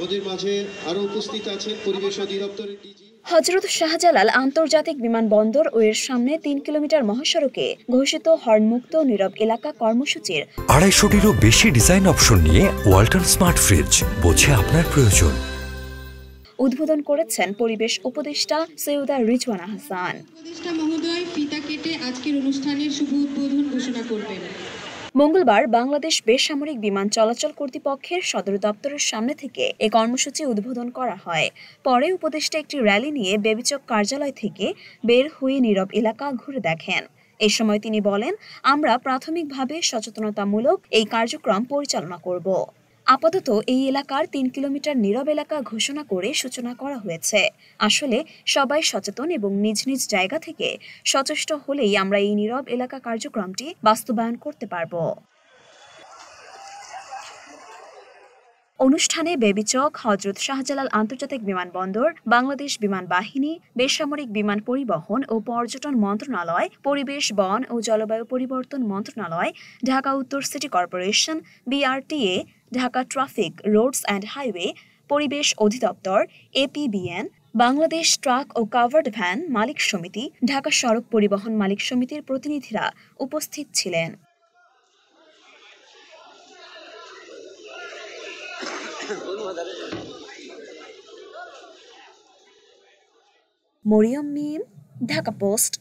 ওদের মাঝে আরো উপস্থিত আছেন পরিবেশ অধিদপ্তরের ডিজি হযরত শাহজালাল আন্তর্জাতিক বিমানবন্দর ও এর সামনে ৩ কিলোমিটার মহাসড়কে ঘোষিত হর্নমুক্ত নীরব এলাকা কর্মসূচির ২৫০টিরও বেশি ডিজাইন অপশন নিয়ে ওয়ালটন স্মার্ট ফ্রিজ, বোঝে আপনার প্রয়োজন। উদ্বোধন করেছেন পরিবেশ উপদেষ্টা সৈয়দা রিজওয়ানা হাসান। উপদেষ্টা মহোদয় ফিতা কেটে আজকের অনুষ্ঠানের শুভ উদ্বোধন ঘোষণা করবেন। মঙ্গলবার বাংলাদেশ বেসামরিক বিমান চলাচল কর্তৃপক্ষের সদর দপ্তরের সামনে থেকে এ কর্মসূচি উদ্বোধন করা হয়। পরে উপদেষ্টা একটি র্যালি নিয়ে বেবিচক কার্যালয় থেকে বের হয়ে নীরব এলাকা ঘুরে দেখেন। এ সময় তিনি বলেন, আমরা প্রাথমিকভাবে সচেতনতামূলক এই কার্যক্রম পরিচালনা করব। আপাতত এই এলাকার ৩ কিলোমিটার নীরব এলাকা ঘোষণা করে সূচনা করা হয়েছে। আসলে সবাই সচেতন এবং নিজ নিজ জায়গা থেকে সচেষ্ট হলেই আমরা এই নীরব এলাকা কার্যক্রমটি বাস্তবায়ন করতে পারব। অনুষ্ঠানে বেবিচক, হযরত শাহজালাল আন্তর্জাতিক বিমানবন্দর, বাংলাদেশ বিমান বাহিনী, বেসামরিক বিমান পরিবহন ও পর্যটন মন্ত্রণালয়, পরিবেশ, বন ও জলবায়ু পরিবর্তন মন্ত্রণালয়, ঢাকা উত্তর city corporation, BRTA, Dhaka traffic, roads and highway, পরিবেশ অধিদপ্তর, এপিবিএন, বাংলাদেশ ট্রাক ও কাভার্ড ভ্যান মালিক সমিতি, ঢাকা সড়ক পরিবহন মালিক সমিতির প্রতিনিধিরা উপস্থিত ছিলেন। মরিয়ম মিম, ঢাকা পোস্ট।